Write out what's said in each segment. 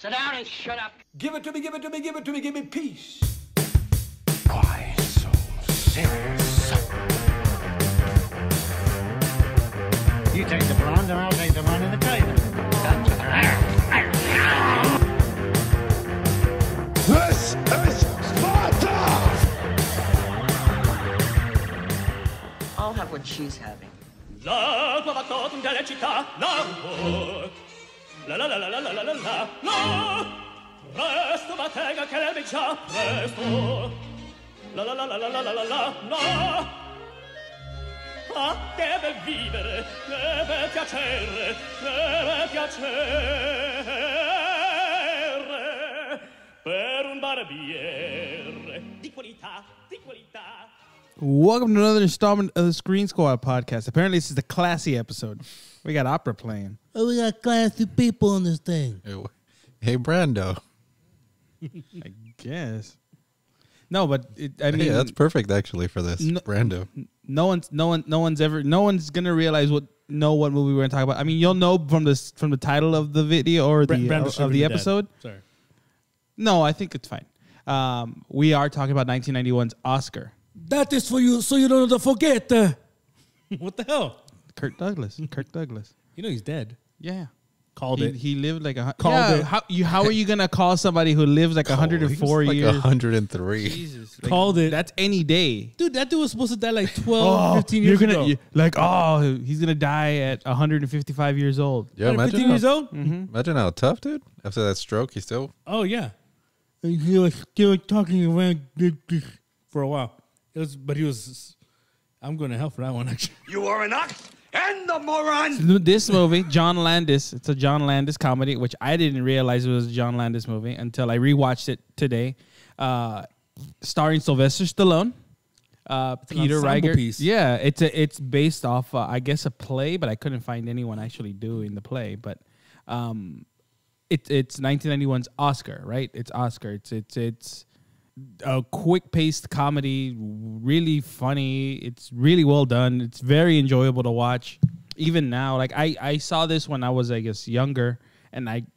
Sit down and shut up. Give it to me, give it to me, give it to me, give me peace. Why so serious? You take the blonde and I'll take the one in the tater. This is Sparta! I'll have what she's having. La tua battuta delle città, la la la la la la la la la la presto battega che le già presto la la la la la la la la la ah, deve vivere, deve piacere per un barbiere di qualità, di qualità. Welcome to another installment of the Screen Squad podcast. Apparently, this is the classy episode. We got opera playing. Oh, we got classy people on this thing. Hey, Brando. I guess. No, but I mean, Yeah, that's perfect actually for this. Brando. No one's gonna realize what movie we're gonna talk about. I mean, you'll know from the title of the video or the episode. Sorry. No, I think it's fine. We are talking about 1991's Oscar. That is for you, so you don't forget. What the hell? Kirk Douglas. You know he's dead. Yeah. Called it. He lived like a... Called it. How are you going to call somebody who lives like 104 like years? 103. Jesus. Called it. That's any day. Dude, that dude was supposed to die like 12, 15 years ago. He's going to die at 155 years old. Yeah, imagine 15 years old? Imagine how tough, dude. After that stroke, he's still... Oh, yeah. He was still talking around for a while. But he was... I'm going to hell for that one, actually. You are an ox and a moron! This movie, John Landis, it's a John Landis comedy, which I didn't realize it was a John Landis movie until I rewatched it today. Starring Sylvester Stallone, Peter Riegert. Piece. Yeah, it's based off, I guess, a play, but I couldn't find anyone actually doing the play. But it's 1991's Oscar, right? It's Oscar. It's a quick-paced comedy, really funny. It's really well done. It's very enjoyable to watch. Even now, like I saw this when I was, I guess, younger, and I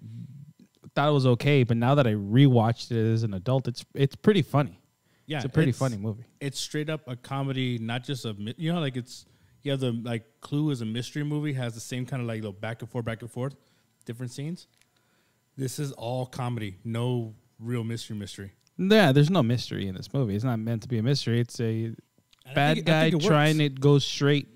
thought it was okay. But now that I rewatched it as an adult, it's pretty funny. Yeah, it's a pretty funny movie. It's straight up a comedy, not just like it's you have the like Clue is a mystery movie, has the same kind of like little back and forth, different scenes. This is all comedy, no real mystery. Yeah, there's no mystery in this movie. It's not meant to be a mystery. It's a bad guy trying to go straight.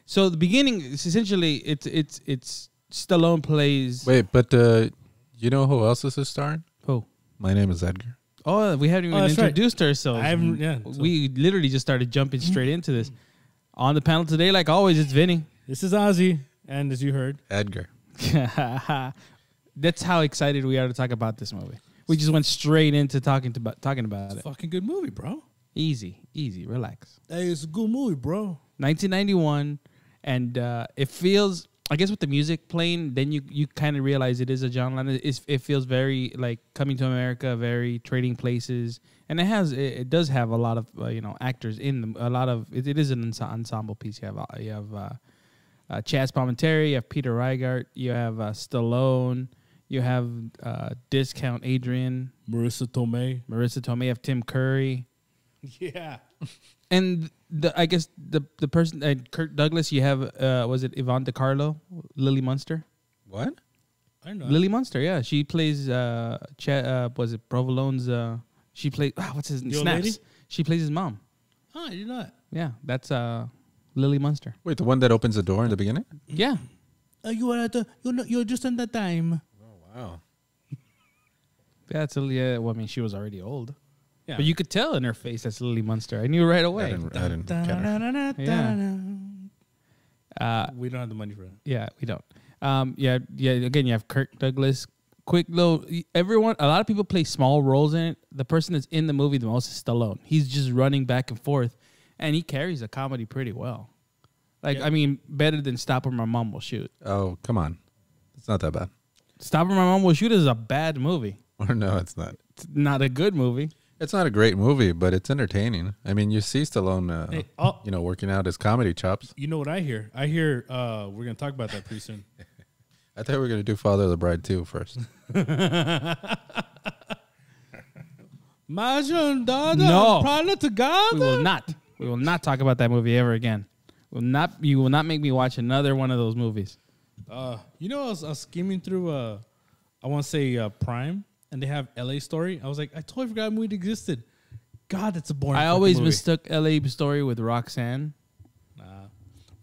So the beginning, it's essentially, it's Stallone plays. Wait, but you know who else this is starring? Who? My name is Edgar. Oh, we haven't even introduced ourselves. We literally just started jumping straight into this. On the panel today, like always, it's Vinny. This is Ozzy, and as you heard, Edgar. That's how excited we are to talk about this movie. We just went straight into talking about it. Fucking good movie, bro. Easy, relax. Hey, it's a good movie, bro. 1991, and it feels, I guess, with the music playing, then you kind of realize it is a John Lennon. It feels very like Coming to America, very Trading Places, and it does have a lot of actors in them. A lot of it is an ensemble piece. You have Chaz Palminteri, you have Peter Riegert, you have Stallone. You have Discount Adrian. Marissa Tomei. You have Tim Curry. Yeah. And I guess the person, Kirk Douglas, you have, was it Yvonne DiCarlo? Lily Munster? What? I know. Lily Munster, yeah. She plays, was it Provolone's, she plays, what's his name? Snaps. Lady? She plays his mom. Oh, I did not. Yeah, that's Lily Munster. Wait, the one that opens the door in the beginning? Yeah. You're just in the time. Wow. Well, I mean, she was already old. Yeah. But you could tell in her face that's Lily Munster. I knew right away. I didn't get her. Yeah. We don't have the money for that. Yeah, we don't. Again, you have Kirk Douglas. Quick little, a lot of people play small roles in it. The person that's in the movie the most is Stallone. He's just running back and forth, and he carries the comedy pretty well. I mean, better than Stop or My Mom Will Shoot. Oh, come on. It's not that bad. Stop or My Mom Will Shoot is a bad movie. Or no, it's not. It's not a good movie. It's not a great movie, but it's entertaining. I mean, you see Stallone, working out his comedy chops. You know what I hear? I hear we're going to talk about that pretty soon. I thought we were gonna do Father of the Bride too first. Majon Dada, No. Prana to God. We will not. We will not talk about that movie ever again. You will not make me watch another one of those movies. You know, I was skimming through, I want to say Prime, and they have LA Story. I was like, I totally forgot that movie existed. God, that's a boring I fucking always movie. mistook L.A. Story with Roxanne,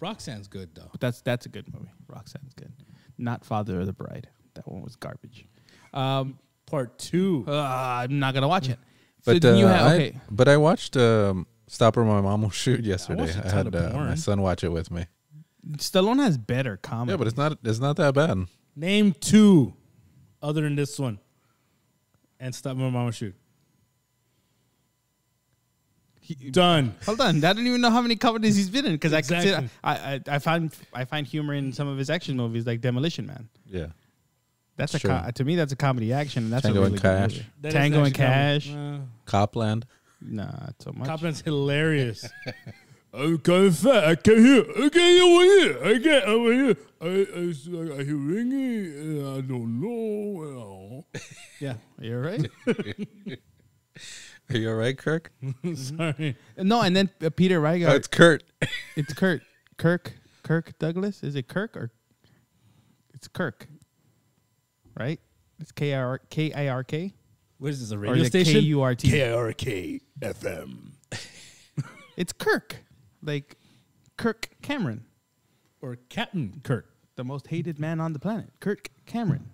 Roxanne's good, though. but that's a good movie. Roxanne's good. Not Father of the Bride. That one was garbage. Part 2. I'm not gonna watch it. But then you have I watched Stop or My Mom Will Shoot yesterday. watched a I ton had of porn. my son watch it with me. Stallone has better comedy. Yeah, but it's not that bad. Name 2 other than this one. And Stop My Mama Shoot. Done. Hold on, I don't even know how many comedies he's been in because Exactly. I find humor in some of his action movies like Demolition Man. Yeah. That's Sure. To me that's a comedy action. And that's Tango a and really good Cash. movie. That is Tango and actually Cash. Copland. Nah, not so much. Copland's hilarious. I'm kind of fat. I can't hear. I can't hear over here. I can't over here. I hear ringing. I don't know. Yeah, you're right. Are you all right, Kirk? Sorry. No, and then Peter Riegert. Oh, it's Kurt. It's Kurt. Kirk Douglas. Is it Kirk or? It's Kirk. Right. It's Kirk. What is this, a Or radio is it station? KURT? KRK FM. It's Kirk. Like Kirk Cameron, Or Captain Kirk? the most hated man on the planet. Kirk Cameron.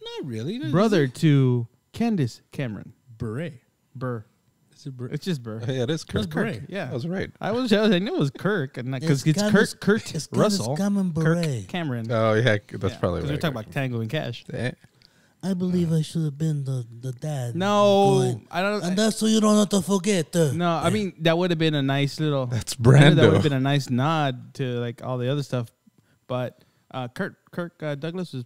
Not really. Brother to Candace Cameron. Beret. Burr. Is it Beret? It's just Burr. Yeah, it is Kirk. That's Beret. Yeah. I was right. I knew it was Kirk, and because it's Kurt Russell. Kirk Cameron. Oh, yeah, that's probably Because right. we're talking about Tango and Cash. Eh, I believe I should have been the dad. No, going, I don't. And that's so you don't have to forget. No, I mean that would have been a nice little. That's I know That would have Brando. been a nice nod to like all the other stuff, but Kirk Douglas was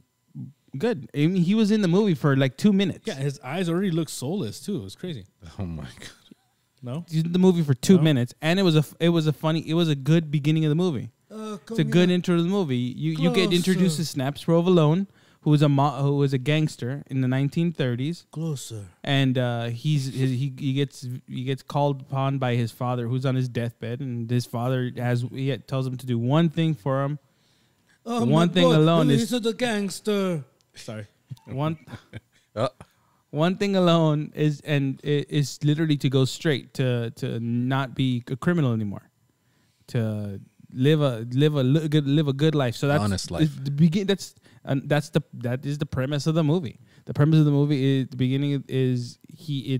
good. I mean, he was in the movie for like 2 minutes. Yeah, his eyes already look soulless, too. It was crazy. Oh, my God. No? He's in the movie for 2 No? minutes, and it was a good beginning of the movie. It's a good intro to the movie. You get introduced to Snaps Provolone, who was a gangster in the 1930s. Closer. And he gets called upon by his father, who's on his deathbed, and his father tells him to do one thing for him. Oh, One my thing boy, alone he's is the gangster. Sorry. one. Oh, One thing alone is literally to go straight to not be a criminal anymore, to live a good life. So that's Honest life. The begin. That is the premise of the movie. The premise of the movie is the beginning is he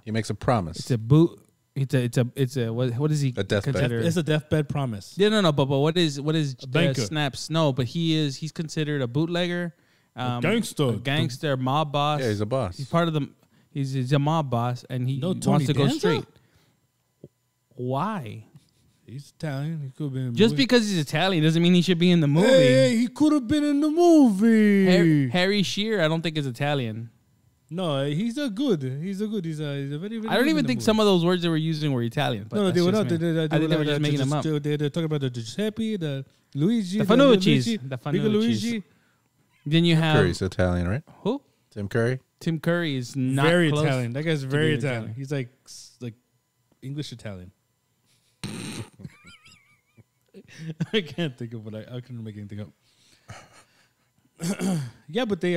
makes a promise. it's a boot. It's a what is he A deathbed. considered? It's a deathbed promise. Yeah, no, but what is banker. Snaps? No, but he's considered a bootlegger, gangster. mob boss. Yeah, he's a boss. He's part of the. He's a mob boss, and he No wants Tony to go Danza? straight. Why? He's Italian. He could have been in the Just movie. because he's Italian doesn't mean he should be in the movie. Hey, he could have been in the movie. Harry Shearer, I don't think is Italian. No, he's a good. He's a very, very. I don't even think some of those words they were using were Italian. But No, they that's were just not. me. They I think they were just making them up. They're talking about the Giuseppe, the Luigi, The Fanucci's. Luigi, The Big Fanucci's. Luigi. Then you have Curry's Italian, right? who? Tim Curry. Tim Curry is not Very close. Italian. That guy's very being Italian. Italian. He's like English Italian. I can't think of what I couldn't make anything up. Yeah, but they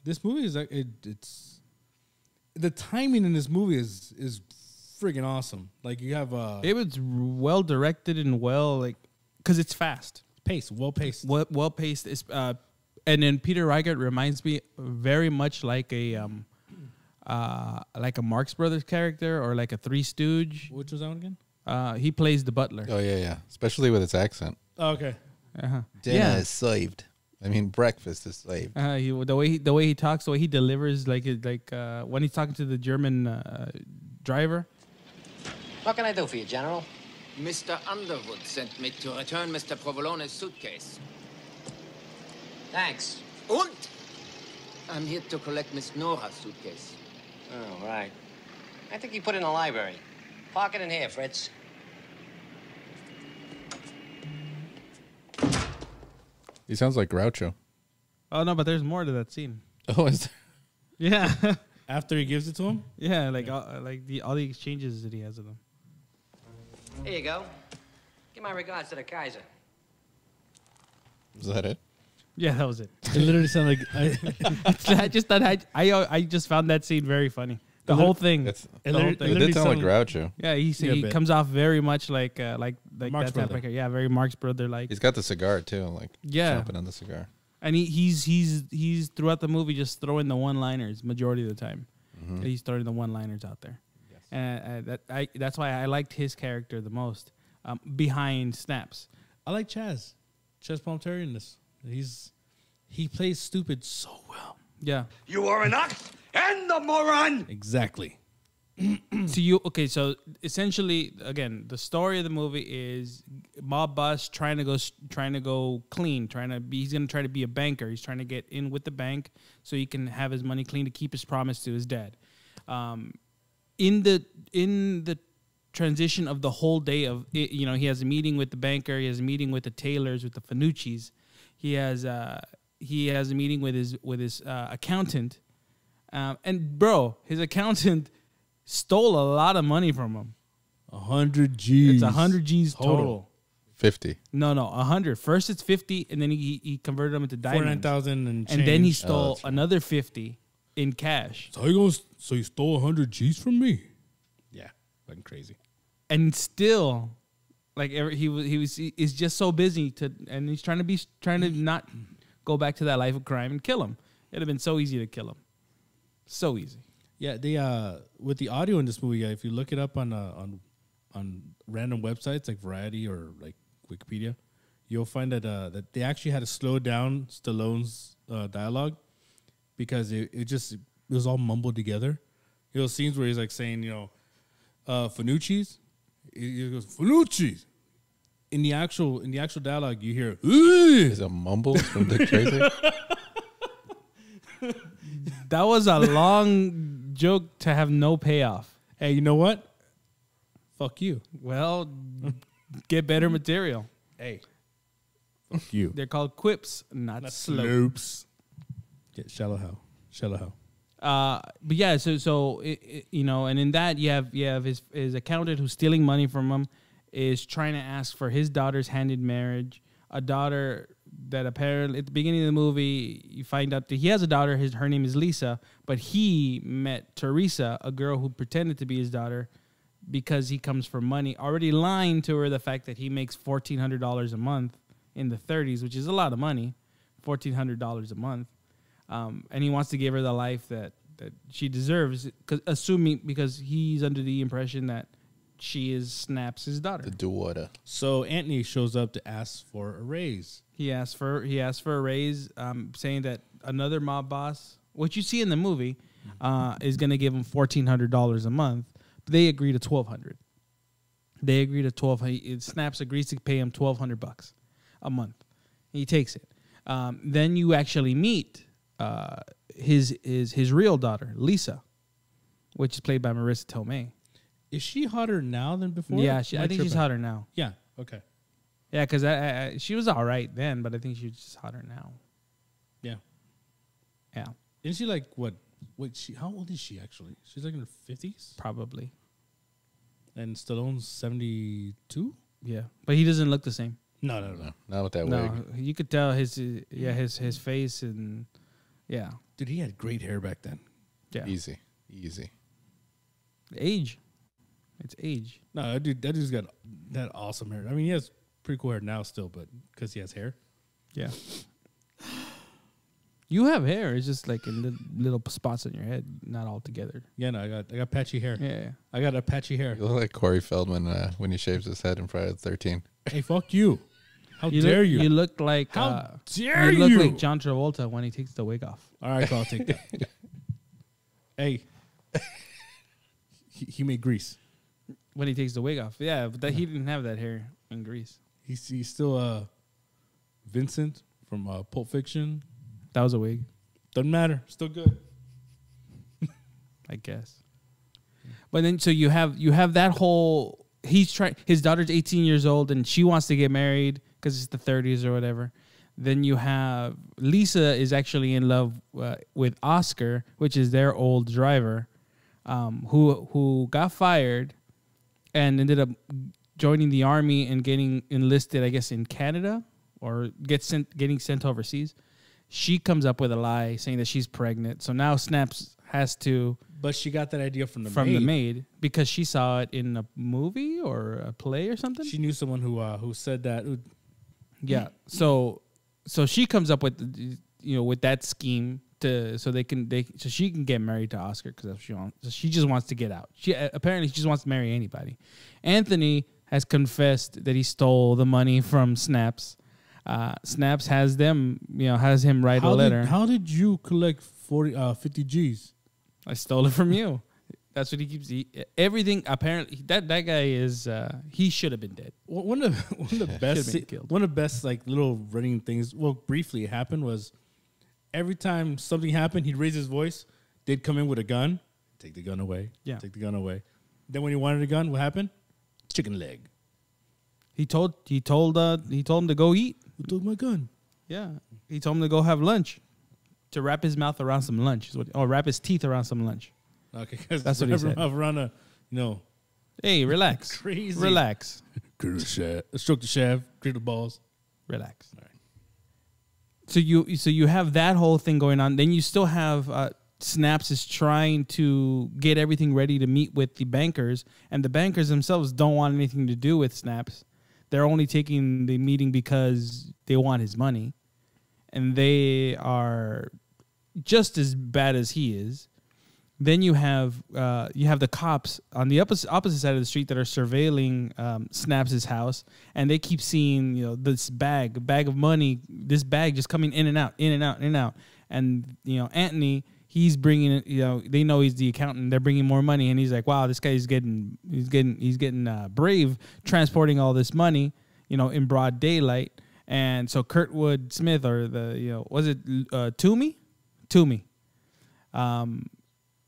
this movie is like it's the timing in this movie is friggin' awesome. Like you have It was well directed and well because it's fast. well paced. Well paced is and then Peter Riegert reminds me very much like a Marx Brothers character or like a Three Stooge. Which was that one again? He plays the butler. Oh, yeah. Especially with its accent. Oh, okay. Uh-huh. Dinner is saved. I mean, breakfast is saved. The way he talks, the way he delivers, when he's talking to the German driver. What can I do for you, General? Mr. Underwood sent me to return Mr. Provolone's suitcase. Thanks. Und? I'm here to collect Miss Nora's suitcase. Oh, right. I think you put it in the library. Park it in here, Fritz. He sounds like Groucho. Oh no, but there's more to that scene. Oh, is there? Yeah, After he gives it to him? yeah, like all the exchanges that he has with them. Here you go. Give my regards to the Kaiser. Is that it? Yeah, that was it. It literally sounded like... I just thought I just found that scene very funny. The whole thing. It's, The whole it thing. did sound like Groucho. Yeah, he Yeah, a he bit. comes off very much like Marx that type Brother. of yeah, very Marx Brother like. He's got the cigar too, like Yeah. chomping on the cigar. And he's throughout the movie just throwing the one-liners majority of the time. Mm-hmm. He's throwing the one-liners out there, and that's why I liked his character the most behind Snaps. I like Chaz Palminteri in this. He plays stupid so well. Yeah. You are an ox and a moron! Exactly. So essentially, again, the story of the movie is mob boss trying to go clean, he's gonna try to be a banker. He's trying to get in with the bank so he can have his money clean to keep his promise to his dad. In the transition of the whole day of it, he has a meeting with the banker, he has a meeting with the tailors, with the Fanucci's, he has a meeting with his accountant, and bro, his accountant stole a lot of money from him. 100 G's. It's 100 G's total. 50. No, 100. First it's 50, and then he converted them into diamonds. 49,000 and And then he change. stole another 50 in cash. So you stole 100 G's from me? Yeah, fucking crazy. And still, like he's just so busy and he's trying to not go back to that life of crime and kill him. It'd have been so easy to kill him. So easy. Yeah, they with the audio in this movie, if you look it up on random websites like Variety or like Wikipedia, you'll find that they actually had to slow down Stallone's dialogue because it was all mumbled together. Scenes where he's like saying, Fanucci's. He goes Fanucci's. In the actual dialogue, you hear Is it mumbles from Dick Tracy? That was a long joke to have no payoff. Hey, you know what? Fuck you. Well, get better material. Hey, fuck you. They're called quips, not slopes. Slopes. Get shallow how. But yeah, so and in that you have his accountant who's stealing money from him, is trying to ask for his daughter's hand in marriage. A daughter that apparently at the beginning of the movie you find out that he has a daughter. Her name is Lisa, but he met Teresa, a girl who pretended to be his daughter because he comes for money. Already lying to her the fact that he makes $1,400 a month in the 30s, which is a lot of money, $1,400 a month. And he wants to give her the life that she deserves, because he's under the impression that she is Snaps' daughter. The daughter. So Anthony shows up to ask for a raise. He asked for a raise, saying that another mob boss, what you see in the movie, is going to give him $1,400 a month. But they agree to $1,200. They agree to $1,200. Snaps agrees to pay him $1,200 a month. He takes it. Then you actually meet his real daughter, Lisa, which is played by Marissa Tomei. Is she hotter now than before? Yeah, Am I think she's tripping? hotter now. Yeah. Okay. Yeah, because she was all right then, but I think she's just hotter now. Yeah. Yeah, Isn't she like what? How old is she actually? She's like in her 50s. probably. And Stallone's 72. Yeah, but he doesn't look the same. No. Not with that No, wig. you could tell his face and yeah, Dude, he had great hair back then. yeah. Easy. Age, it's age. No, that dude's got that awesome hair. I mean, he has pretty cool hair now still, but because he has hair. Yeah. You have hair. It's just like in little spots on your head, not all together. Yeah, no, I got patchy hair. Yeah. I got a patchy hair. You look like Corey Feldman when he shaves his head in Friday the 13th. Hey, fuck you. How dare you? You look like How dare you look you? like John Travolta when he takes the wig off. All right, I'll take that. Hey, he made Grease. When he takes the wig off. Yeah, but he didn't have that hair in Grease. He's still Vincent from Pulp Fiction. That was a wig, Doesn't matter. Still good. I guess. But then so you have that whole his daughter's 18 years old and she wants to get married because it's the 30s or whatever. Then you have Lisa is actually in love with Oscar, which is their old driver, who got fired and ended up joining the army and getting enlisted, I guess, in Canada or getting sent overseas. She comes up with a lie saying that she's pregnant. So now Snaps has to. But she got that idea from the maid because she saw it in a movie or a play or something. She knew someone who said that. Yeah. So she comes up with with that scheme so she can get married to Oscar because she wants. So she just wants to get out. She just wants to marry anybody. Anthony has confessed that he stole the money from Snaps. Snaps has him write a letter. How did you collect 50 G's? I stole it from you. That's what he keeps. Everything apparently that guy is. He should have been dead. One of the best like little running things. Well, briefly it happened was every time something happened, he'd raise him voice. They'd come in with a gun, take the gun away. Yeah, take the gun away. Then when he wanted a gun, what happened? Chicken leg. He told him to go eat. Who took my gun? Yeah, he told him to go have lunch, to wrap his mouth around some lunch, or wrap his teeth around some lunch. Okay, because that's what he said. Around Hey, relax. Crazy. Relax. Stroke the shaft. Clear the balls. Relax. All right. So you have that whole thing going on. Then you still have Snaps is trying to get everything ready to meet with the bankers, and the bankers themselves don't want anything to do with Snaps. They're only taking the meeting because they want his money, and they are just as bad as he is. Then you have the cops on the opposite side of the street that are surveilling Snaps' house, and they keep seeing this bag of money, this bag just coming in and out, in and out, in and out, and Anthony. He's bringing it. They know he's the accountant. They're bringing more money, and he's like, "Wow, this guy's getting brave, transporting all this money, in broad daylight." And so Kurtwood Smith, or was it Toomey?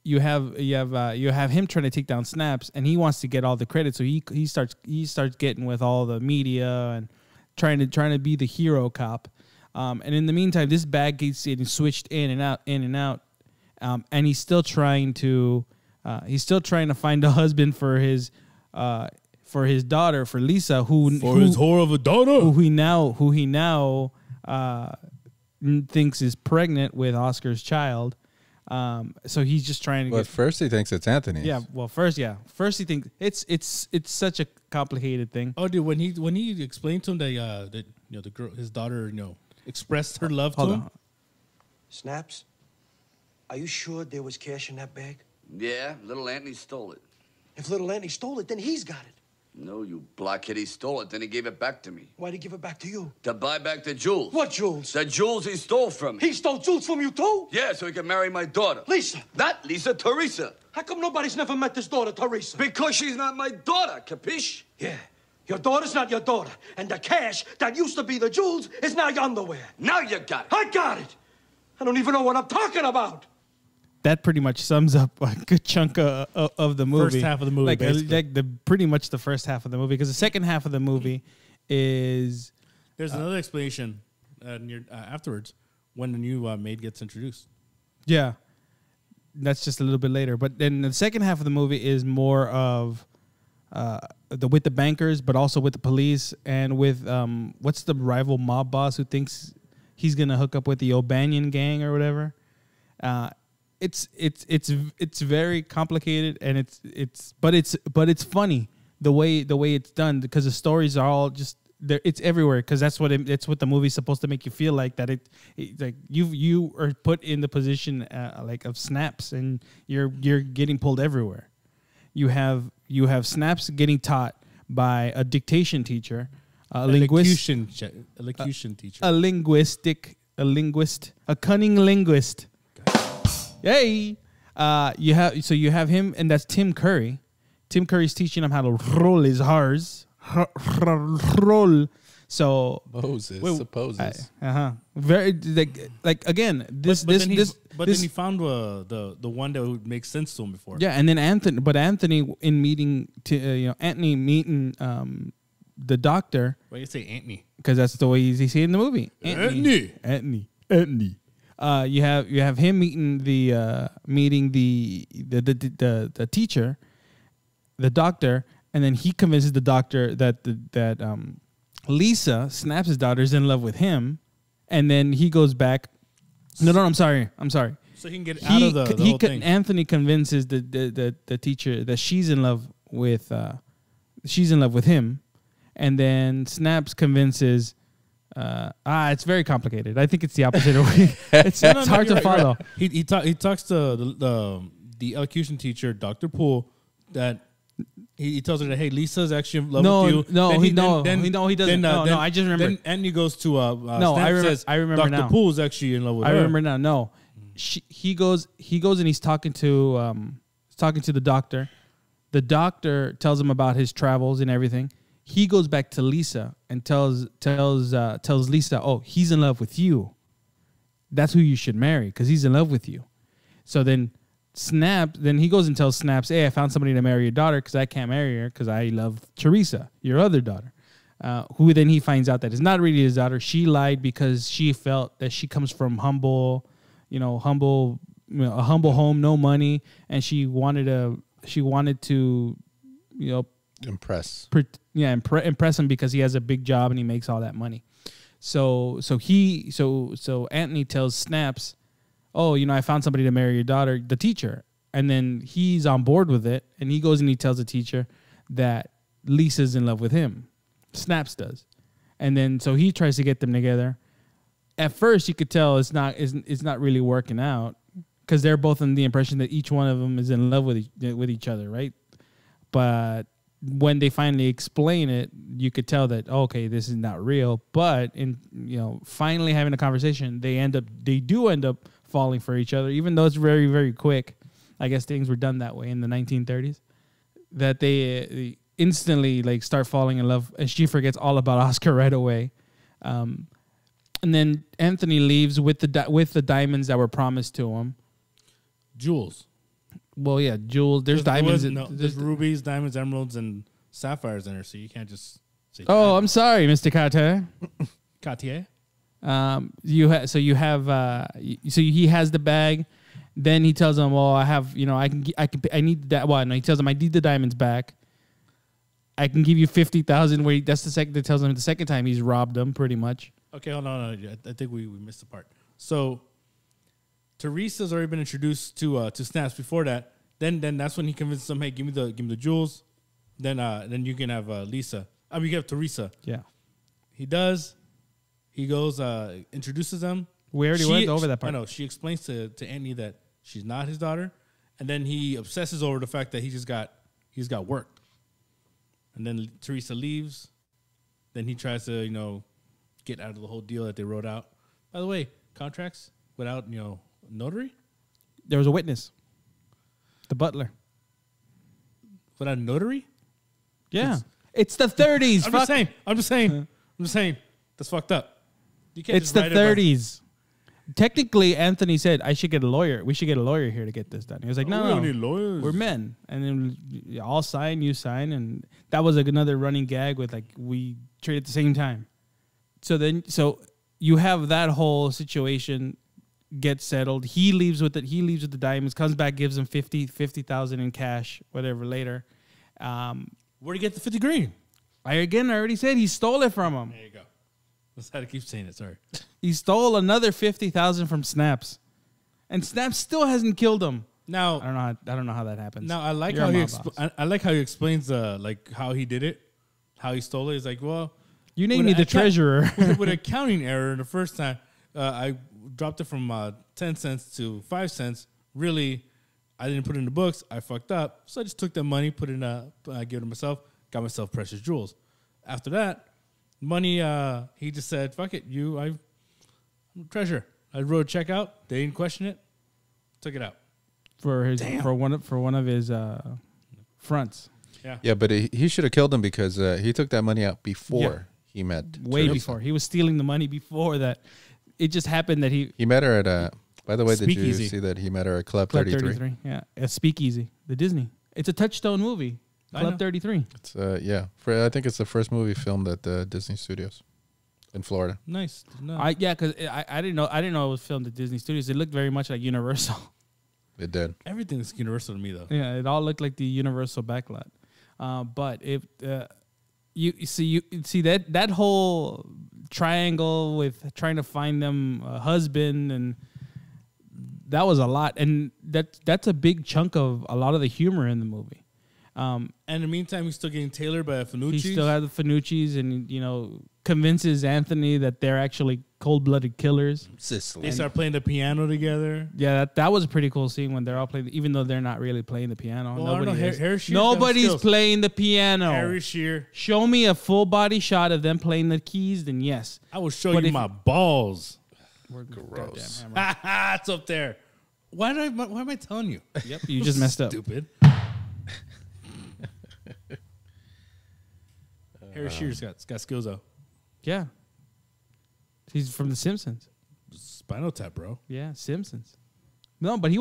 You have him trying to take down Snaps, and he wants to get all the credit. So he starts getting with all the media and trying to be the hero cop. And in the meantime, this bag keeps getting switched in and out. And he's still trying to find a husband for his daughter, for Lisa, his whore of a daughter, who he now thinks is pregnant with Oscar's child. So he's just trying to. But first he thinks it's Anthony. Yeah. Well, first he thinks it's such a complicated thing. Oh, dude, when he explained to him that the girl, his daughter, expressed her love to him. Snaps, are you sure there was cash in that bag? Yeah, little Anthony stole it. If little Anthony stole it, then he's got it. No, you blockhead, he stole it, then he gave it back to me. Why'd he give it back to you? To buy back the jewels. What jewels? The jewels he stole from me. He stole jewels from you too? Yeah, so he could marry my daughter. Lisa. Not Lisa, Teresa. How come nobody's never met this daughter, Teresa? Because she's not my daughter, capiche? Yeah. Your daughter's not your daughter. And the cash that used to be the jewels is now your underwear. Now you got it. I got it. I don't even know what I'm talking about. That pretty much sums up a good chunk of the movie. First half of the movie, pretty much the first half of the movie, because the second half of the movie is there's another explanation afterwards when the new maid gets introduced. Yeah, that's just a little bit later. But then the second half of the movie is more of with the bankers, but also with the police and with what's the rival mob boss who thinks he's gonna hook up with the O'Banion gang or whatever. It's very complicated, and it's funny the way it's done, because the stories are all just there. It's everywhere, because that's what the movie's supposed to make you feel like, that it like you are put in the position like of Snaps, and you're getting pulled everywhere. You have Snaps getting taught by a dictation teacher, a elocution teacher, a cunning linguist. Hey, you have him, and that's Tim Curry. Tim Curry's teaching him how to roll his R's. Roll. So Moses supposes. Very like again. Then he found the one that would make sense to him before. Yeah, and then Anthony in meeting Anthony meeting the doctor. Why do you say Anthony? Because that's the way he's in the movie. Anthony. You have him meeting the teacher, the doctor, and then he convinces the doctor that Lisa, Snaps' daughter, is in love with him, and then he goes back. No, I'm sorry. So he can get out of the whole thing. Anthony convinces the teacher that she's in love with him, and then Snaps convinces. It's very complicated. I think it's the opposite way. It's hard to follow. Right. He talks to the elocution teacher, Dr. Poole, that he tells her that, hey, Lisa's actually in love with you. He doesn't. I just remember. Then Anthony goes to I remember Dr. now. Poole's actually in love with her. I remember now. No, he goes and he's talking to the doctor. The doctor tells him about his travels and everything. He goes back to Lisa and tells Lisa, "Oh, he's in love with you. That's who you should marry because he's in love with you." So then he goes and tells Snaps, "Hey, I found somebody to marry your daughter because I can't marry her because I love Teresa, your other daughter." Who then he finds out that is not really his daughter. She lied because she felt that she comes from a humble home, no money, and she wanted to impress him because he has a big job and he makes all that money. So Anthony tells Snaps, "Oh, I found somebody to marry your daughter," the teacher, and then he's on board with it, and he goes and he tells the teacher that Lisa's in love with him. Snaps does, and then so he tries to get them together. At first, you could tell it's not really working out because they're both in the impression that each one of them is in love with each other, right? But when they finally explain it, you could tell that, okay, this is not real. But in finally having a conversation, they do end up falling for each other, even though it's very, very quick. I guess things were done that way in the 1930s. That they instantly start falling in love, and she forgets all about Oscar right away. And then Anthony leaves with the diamonds that were promised to him. Jewels. Well, yeah, jewels. There's diamonds. There's rubies, diamonds, emeralds, and sapphires in her, so you can't just say. Oh, I'm sorry, Mr. Cartier. Cartier. So he has the bag. Then he tells him, "Well, I have, I need that one." No, he tells him, "I need the diamonds back. I can give you 50,000." Where that's the second. That tells him the second time he's robbed them, pretty much. Okay, hold on. I think we missed the part. So Teresa's already been introduced to Snaps before that. Then that's when he convinces him, "Hey, give me the jewels. Then you can have Lisa. You can have Teresa." Yeah. He does. He goes, introduces them. We already went over that part. I know. She explains to Anthony that she's not his daughter, and then he obsesses over the fact that he's got work. And then Teresa leaves. Then he tries to get out of the whole deal that they wrote out. By the way, contracts without notary. There was a witness. The butler. Without a notary. Yeah, it's the 30s. I'm just saying. That's fucked up. It's the 30s. Technically, Anthony said, "I should get a lawyer. We should get a lawyer here to get this done." He was like, "No, we don't need lawyers. We're men." And then I'll sign, you sign, and that was another running gag with we trade at the same time. So you have that whole situation get settled. He leaves with it. He leaves with the diamonds. Comes back, gives him 50,000 in cash, whatever. Later, where'd he get the 50 grand? I already said he stole it from him. There you go. That's how to keep saying it. Sorry. He stole another 50,000 from Snaps, and Snaps still hasn't killed him. Now I don't know how that happens. Now I like how I like how he explains how he did it, how he stole it. He's like, well, you named me the treasurer with accounting error the first time. I dropped it from 10 cents to 5 cents. Really, I didn't put it in the books. I fucked up, so I just took that money, put it in gave it to myself, got myself precious jewels. After that. Money, he just said, "Fuck it, I'm treasure." I wrote a check out. They didn't question it. Took it out for one of his fronts. Yeah. Yeah, but he should have killed him because he took that money out before he met. Way Teresa. before he was stealing the money before that. It just happened that he met her at By the way, Speakeasy. did you see that he met her at Club 33? Yeah, a Speakeasy, the Disney. It's a Touchstone movie. Club 33. It's yeah. I think it's the first movie filmed at the Disney Studios in Florida. Nice. No. I didn't know it was filmed at Disney Studios. It looked very much like Universal. It did. Everything's Universal to me though. Yeah, it all looked like the Universal backlot. But if you see that whole triangle with trying to find them a husband, and that was a lot, and that's a big chunk of a lot of the humor in the movie. And in the meantime, he's still getting tailored by Finucci. He still has the Finucci's, and convinces Anthony that they're actually cold-blooded killers. Sicily. They start playing the piano together. Yeah, that was a pretty cool scene when they're all playing, even though they're not really playing the piano. Well, I don't know, Harry Shearer's Nobody's got skills. playing the piano. Harry Shearer. Show me a full body shot of them playing the keys, then yes. I will show But you if- my balls. Gross. It's up there. Why am I telling you? Yep, you just messed up. Stupid. Harry Shearer's got skills though. Yeah. He's from The Simpsons. Spinal Tap, bro. Yeah, Simpsons. No, but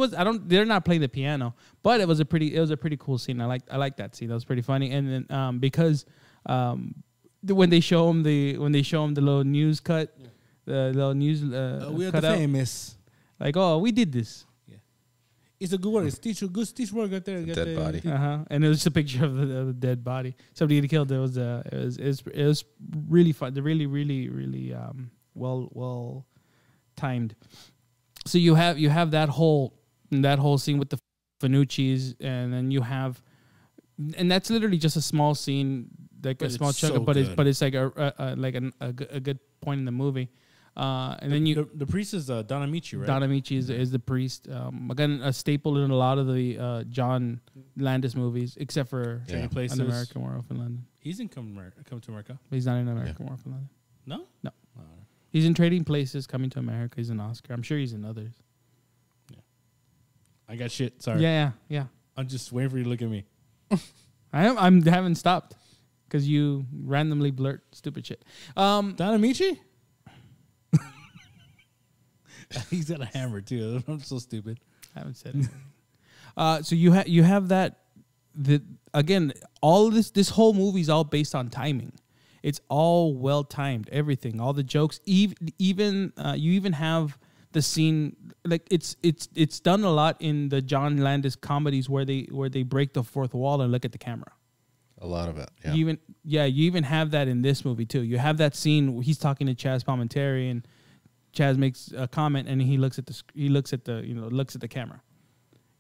they're not playing the piano, but it was a pretty cool scene. I like that scene. That was pretty funny. And then because when they show him the little news cut, the little news we are cut the out, famous. like, oh, we did this. It's a good work. It's good stitch work right there. Dead body. And it was just a picture of the dead body. Somebody getting killed. It was really fun. They're really well timed. So you have that whole scene with the Finucci's, and then you have, and that's literally just a small scene, like But a small it's chunk, so but good. it's like a good point in the movie. And then the priest is Don Amici, right? Don Amici is the priest. Again, a staple in a lot of the John Landis movies, except for Trading Places. An American Werewolf in London. He's in Come to America. But he's not in American Werewolf in London. No? No. He's in Trading Places, Coming to America. He's an Oscar. I'm sure he's in others. I got shit. Sorry. Yeah. I'm just waiting for you to look at me. I haven't stopped because you randomly blurt stupid shit. Don Amici? He's got a hammer too. I'm so stupid. I haven't said it. So you have that. Again, all this whole movie is all based on timing. It's all well timed. Everything, all the jokes, even you even have the scene, like it's done a lot in the John Landis comedies where they break the fourth wall and look at the camera. A lot of it. Yeah. You even have that in this movie too. You have that scene where he's talking to Chaz Palminteri, and Chaz makes a comment, and he looks at the camera.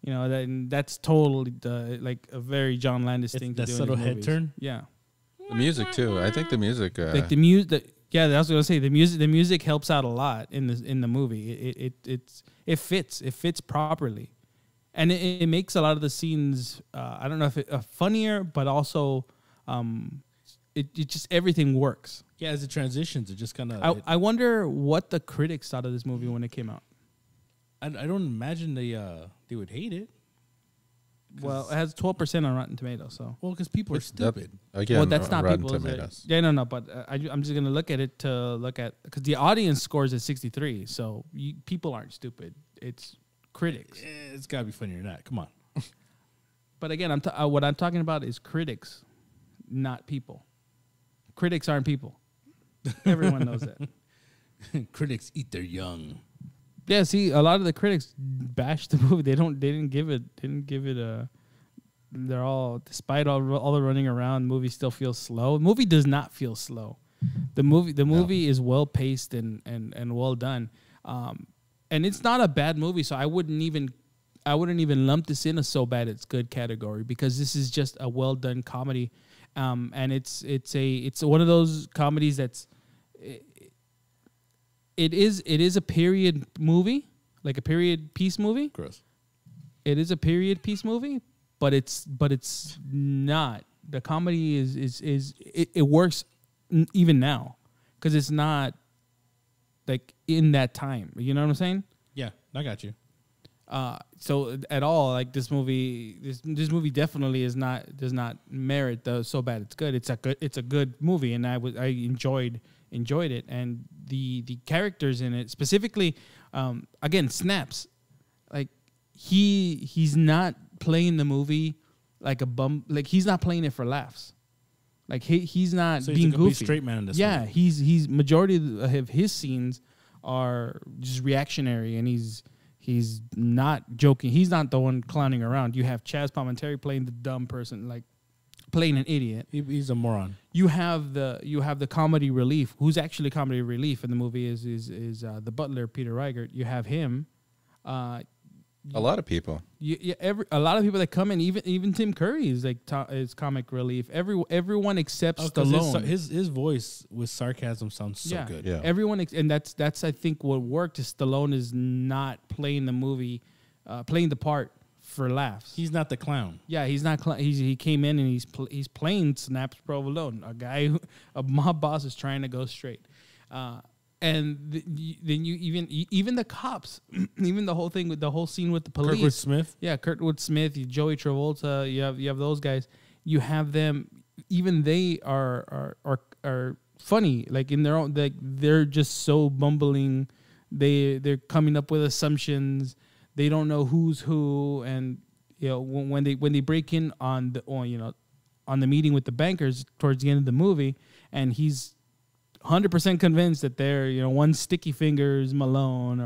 That's totally like a very John Landis thing to that do. subtle in his head movies. turn? Yeah. The music too. I think the music. Like the music. Yeah, I was gonna say the music helps out a lot in the movie. It fits properly, and it makes a lot of the scenes. I don't know if funnier, but also, it just everything works. Yeah, as it transitions, it just kind of. I wonder what the critics thought of this movie when it came out. I don't imagine they would hate it. Well, it has 12% on Rotten Tomatoes, so. Well, because people are stupid. Again, well, that's not Rotten people. is it? Tomatoes. Yeah, no. But I'm just gonna look at it because the audience scores at 63. So people aren't stupid. It's critics. It's gotta be funnier than that. Come on. But again, what I'm talking about is critics, not people. Critics aren't people. Everyone knows that. Critics eat their young. Yeah, see, a lot of the critics bashed the movie. They didn't give it a. They're all, despite all the running around, the movie still feels slow. The movie does not feel slow. The movie is well paced and well done. And it's not a bad movie, so I wouldn't even lump this in a so bad it's good category, because this is just a well done comedy. And it's one of those comedies that's. It is a period movie, like a period piece movie. Gross. It is a period piece movie, but it's not. The comedy it works even now, because it's not like in that time. You know what I'm saying? Yeah, I got you. So at all, like this movie definitely does not merit the so bad it's good. It's a good movie, and I enjoyed it, and the characters in it, specifically, again, Snaps, like he's not playing the movie like a bum. Like he's not playing it for laughs. Like he's not So he's being a complete goofy. straight man in this Yeah, movie. he's majority of his scenes are just reactionary, and he's not joking. He's not the one clowning around. You have Chaz Palminteri playing the dumb person, like playing an idiot. He's a moron. You have the comedy relief, who's actually comedy relief in the movie is the butler Peter Riegert. You have him. A lot of people. A lot of people that come in, even Tim Curry is like is comic relief. Everyone except Stallone. His voice with sarcasm sounds so good. Yeah. Everyone and that's I think what worked is Stallone is not playing the movie, playing the part for laughs. He's not the clown. Yeah, he's not. He came in and he's playing Snaps Provolone, a guy, a mob boss is trying to go straight. And then you even the cops, even the whole thing with the whole scene with the police. Kurtwood Smith. Yeah, Kurtwood Smith, Joey Travolta. You have those guys. You have them. Even they are funny. Like in their own. Like they're just so bumbling. They're coming up with assumptions. They don't know who's who. And you know when they break in on the meeting with the bankers towards the end of the movie, and he's 100% convinced that they're one Sticky Fingers Malone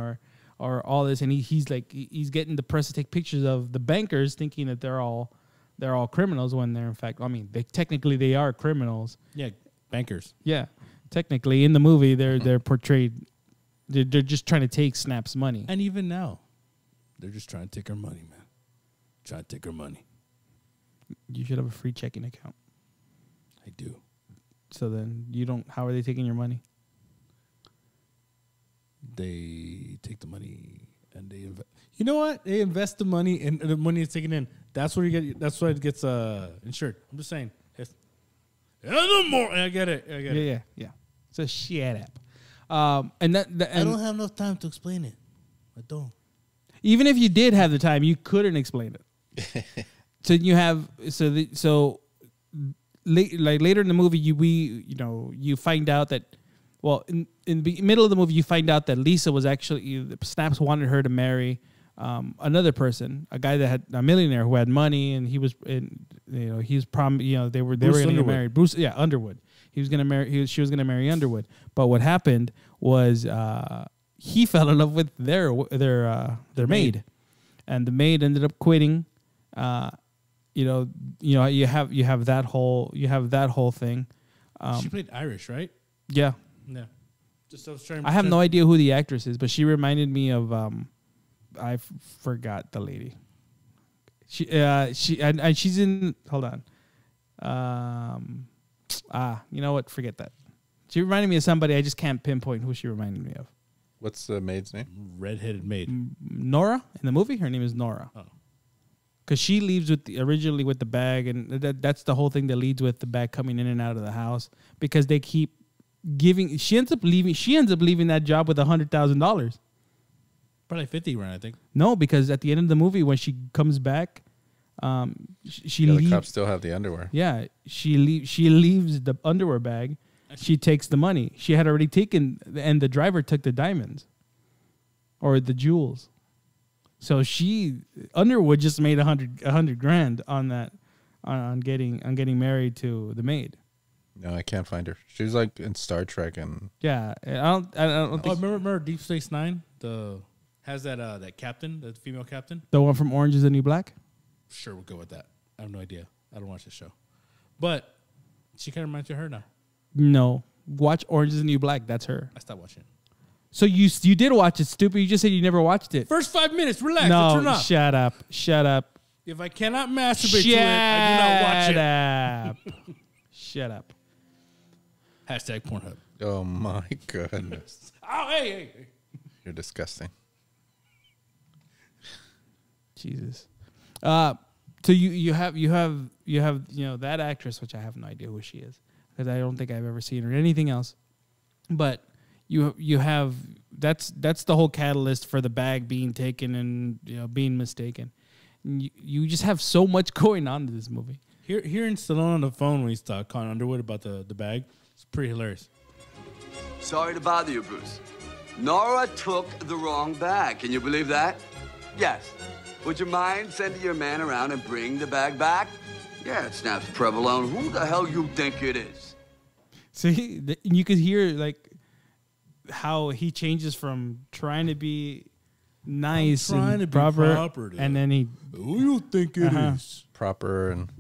or all this, and he's getting the press to take pictures of the bankers, thinking that they're all criminals when they're in fact, I mean, they are criminals. Yeah, bankers. Yeah, technically in the movie they're portrayed. They're just trying to take Snap's money, And even now, they're just trying to take our money, man. Trying to take our money. you should have a free checking account. I do. So then you don't. How are they taking your money? They take the money and they invest. You know what? They invest the money and the money is taken in. That's where you get. That's why it gets insured. I'm just saying. No more. I get it. Yeah. So shut up. And I don't have enough time to explain it. I don't. Even if you did have the time, you couldn't explain it. So you have later in the movie, you find out that, well, in the middle of the movie, you find out that Lisa was actually Snaps wanted her to marry another person, a guy that had a millionaire who had money, and he was they were going to get married. Bruce, yeah, Underwood. He was going to marry. She was going to marry Underwood. But what happened was he fell in love with their maid, and the maid ended up quitting. You have that whole thing. She played Irish, right? Yeah. Yeah. I have no idea who the actress is, but she reminded me of I forgot the lady. She's in. Hold on. You know what? Forget that. She reminded me of somebody. I just can't pinpoint who she reminded me of. What's the maid's name? Redheaded maid. Nora in the movie. Her name is Nora. Oh. Because she leaves originally with the bag, and that's the whole thing that leads with the bag coming in and out of the house, because they keep giving. She ends up leaving that job with $100,000. Probably 50 grand, I think. No, because at the end of the movie, when she comes back, the cops still have the underwear. Yeah, she leaves the underwear bag. She takes the money. She had already taken, and the driver took the diamonds or the jewels. So Underwood just made $100 grand on that, on getting married to the maid. No, I can't find her. She was like in Star Trek and yeah. I don't think. Remember Deep Space Nine? Has that captain, the female captain. The one from Orange Is the New Black. Sure, we'll go with that. I have no idea. I don't watch the show, but she kind of reminds me of her now. No, watch Orange Is the New Black. That's her. I stopped watching. So you did watch it, stupid. You just said you never watched it. First 5 minutes, relax. No, turn off. shut up. If I cannot masturbate to it, I do not watch it. Shut up. Hashtag Pornhub. oh my goodness, Oh, hey. you're disgusting. Jesus. So you have that actress, which I have no idea who she is, because I don't think I've ever seen her in anything else. But you have that's the whole catalyst for the bag being taken and being mistaken. And you just have so much going on in this movie. Hearing Stallone on the phone when he's calling Underwood about the bag, it's pretty hilarious. Sorry to bother you, Bruce. Nora took the wrong bag. Can you believe that? Yes. Would you mind sending your man around and bring the bag back? Yeah, it snaps Provolone. Who the hell you think it is? See, you could hear like how he changes from trying to be nice trying and to be proper, proper, and then he. Who you think it is? Proper and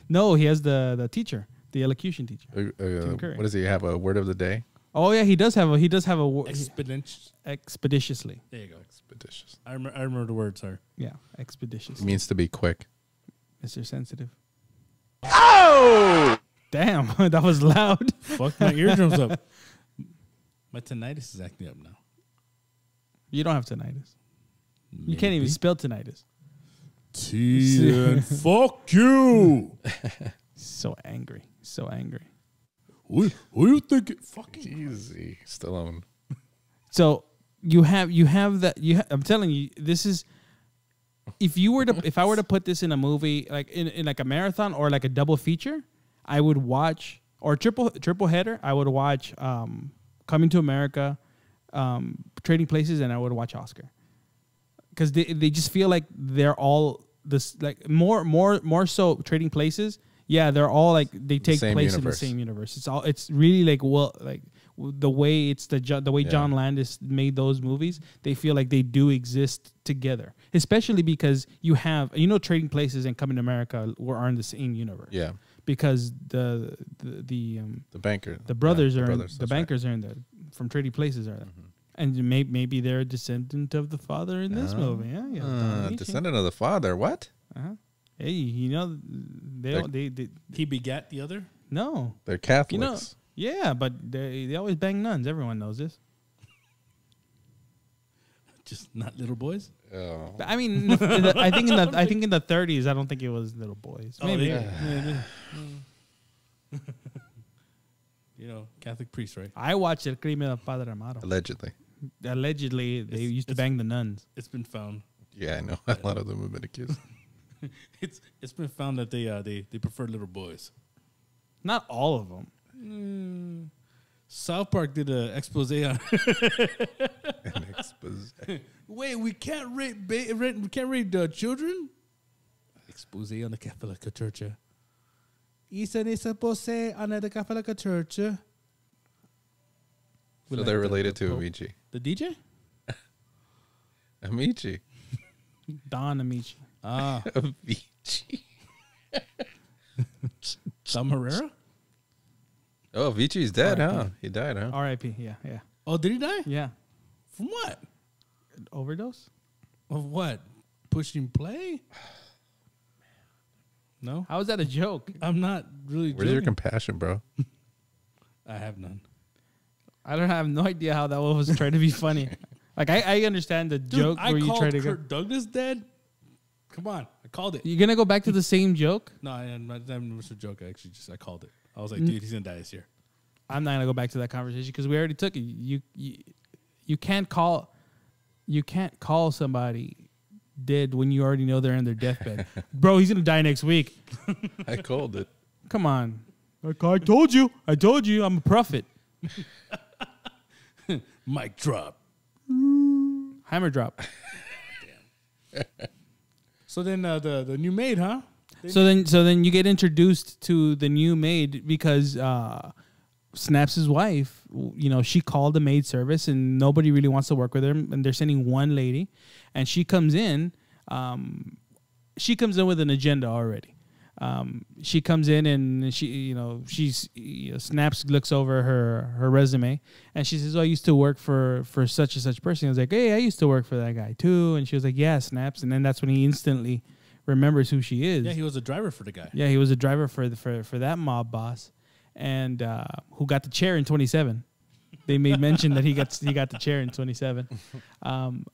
No, he has the teacher, the elocution teacher. what does he have? A word of the day? Oh yeah, he does have a expeditiously. There you go. Expeditious. I remember the word, sir. Yeah, expeditious. It means to be quick. Mr. Sensitive. Oh! Damn, that was loud. Fuck my eardrums up. My tinnitus is acting up now. You don't have tinnitus. You can't even spell tinnitus. T and fuck you. So angry. So angry. Who you think it fucking easy? Stallone. So you have that I'm telling you, this is if I were to put this in a movie like in like a marathon or like a double feature, I would watch or triple header, I would watch Coming to America, Trading Places, and I would watch Oscar. Because they just feel like they're all this like more so Trading Places. Yeah, they're all like they take place in the same universe. It's really like the way John Landis made those movies. They feel like they do exist together, especially because you Trading Places and Coming to America are in the same universe. Yeah, because the banker, the brothers are the bankers are in there from Trading Places are there. Mm-hmm. And maybe they're a descendant of the father in this movie. Yeah, descendant of the father. What? Hey, he begat the other. No, they're Catholics. Yeah, but they always bang nuns. Everyone knows this. Just not little boys. Oh. I mean, I think in the 30s, I don't think it was little boys. Maybe. Maybe. Catholic priest, right? I watched El Crimen del Padre Amaro. Allegedly, they used to bang the nuns. It's been found. Yeah, I know. A lot of them have been accused. It's been found that they prefer little boys. Not all of them. South Park did an expose on. An expose. Wait, we can't rape children. Expose on the Catholic Church. Isa ni expose on the Catholic Church. So they're related to Amici. The DJ? Amici. Don Amici. Avicii. Tom Herrera? Oh, Avicii's dead, huh? He died, huh? R.I.P. Yeah. Oh, did he die? Yeah. From what? Overdose? Of what? Pushing play? No? How is that a joke? I'm not really Where's your compassion, bro? I have none. I have no idea how that was trying to be funny. Like, I understand the joke where you try to go. Kirk Douglas dead? Come on. I called it. You're going to go back to the same joke? No, I'm not a joke. I called it. I was like, dude, he's going to die this year. I'm not going to go back to that conversation because we already took it. You can't call somebody dead when you already know they're in their deathbed. Bro, he's going to die next week. I called it. Come on. I told you. I'm a prophet. Mic drop. Hammer drop. So then the new maid, huh? So then you get introduced to the new maid because Snaps' wife, she called the maid service and nobody really wants to work with her, and they're sending one lady, and she comes in. She comes in with an agenda already. She comes in and Snaps looks over her resume and she says, "Oh, I used to work for such and such person." I was like, "Hey, I used to work for that guy too." And she was like, "Yeah, Snaps." And then that's when he instantly remembers who she is. Yeah, he was a driver for the guy. Yeah, he was a driver for that mob boss, and who got the chair in 27. They made mention that he got the chair in 27. And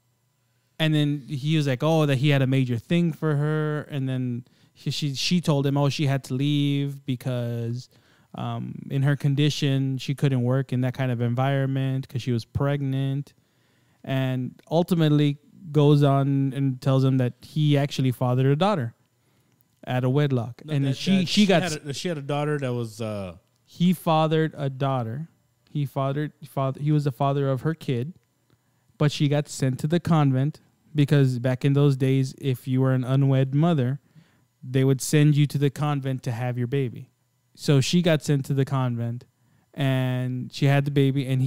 then he was like, "Oh, that he had a major thing for her," and then she told him, "Oh, she had to leave because in her condition she couldn't work in that kind of environment because she was pregnant," and ultimately goes on and tells him that he actually fathered a daughter at a wedlock, and she had a daughter that was he fathered a daughter. He was the father of her kid, but she got sent to the convent because back in those days, if you were an unwed mother, they would send you to the convent to have your baby. So she got sent to the convent, and she had the baby, and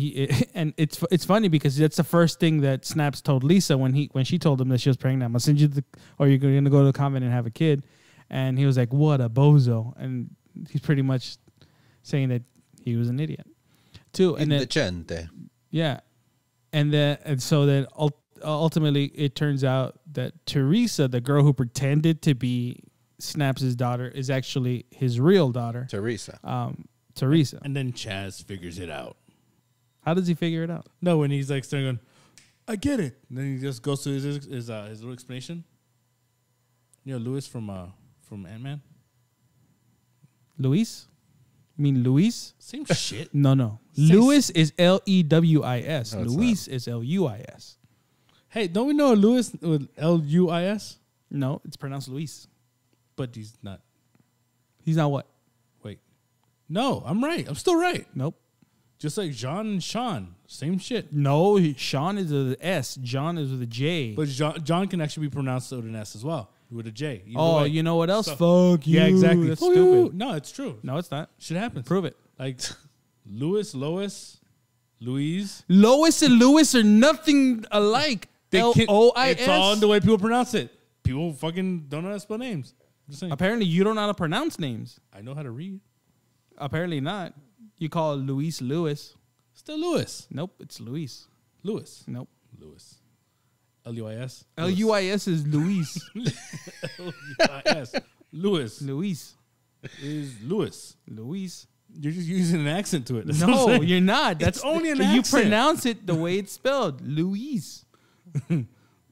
and it's funny because that's the first thing that Snaps told Lisa when she told him that she was pregnant. I'm gonna send you or you're gonna go to the convent and have a kid, and he was like, "What a bozo!" And he's pretty much saying that he was an idiot too. And Indecente. Yeah, and so then ultimately it turns out that Teresa, the girl who pretended to be Snaps' daughter, is actually his real daughter, Teresa. Teresa. And then Chaz figures it out. How does he figure it out? No, when he's like starting going, I get it. And then he just goes to his little explanation. You know, Louis from Ant-Man. Luis? You mean Luis? Same shit. No. Louis is Lewis. No, it's Luis is Luis. Hey, don't we know a Louis with Luis? No, it's pronounced Luis. But he's not. He's not what? Wait. No, I'm right. I'm still right. Nope. Just like Jean and Sean. Same shit. No, Sean is with an S. John is with a J. But John can actually be pronounced with an S as well. With a J. Oh, way. you know what else? So, Fuck you. Yeah, exactly. That's Fuck stupid. you. No, it's true. No, it's not. Shit happens. Prove it. Like Lois, Louise. Lois and Louis are nothing alike. L-O-I-S. It's all in the way people pronounce it. People fucking don't know how to spell names. Just saying. Apparently, you don't know how to pronounce names. I know how to read. Apparently not. You call Luis Lewis. Still Louis. Nope, it's Luis. Louis. Nope. Louis. L-U-I-S. L-U-I-S is Luis. L-U-I-S. Louis. Luis. Is Louis. Luis. You're just using an accent to it. That's what I'm No, saying. you're not. That's It's only an You accent. pronounce it the way it's spelled. Luis.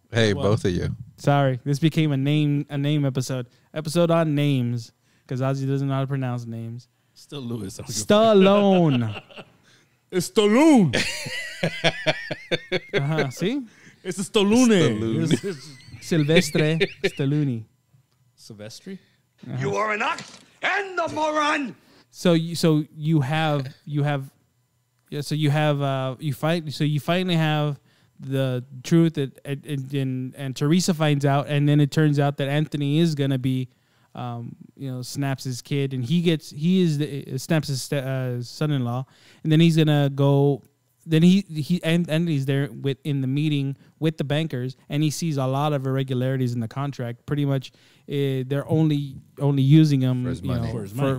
Hey, both of you. Sorry, this became a name episode. Episode on names because Ozzy doesn't know how to pronounce names. Still Louis. Stallone. It's Stallone. See? It's a Stallone. Stallone. Silvestre Stallone. Silvestri? You are an ox and a moron! So you finally have the truth and Teresa finds out, and then it turns out that Anthony is gonna be Snaps' kid, and he is Snaps' son-in-law, and then he's gonna go. Then Anthony's there in the meeting with the bankers, and he sees a lot of irregularities in the contract. Pretty much, they're only using him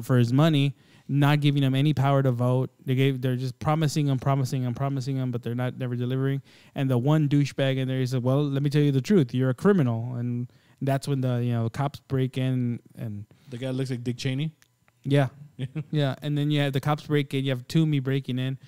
for his money, not giving him any power to vote. They're just promising him, but they're never delivering. And the one douchebag in there, he said, "Well, let me tell you the truth. You're a criminal." And that's when the cops break in, and The guy looks like Dick Cheney. yeah, yeah. And then you have the cops break in. You have Toomey breaking in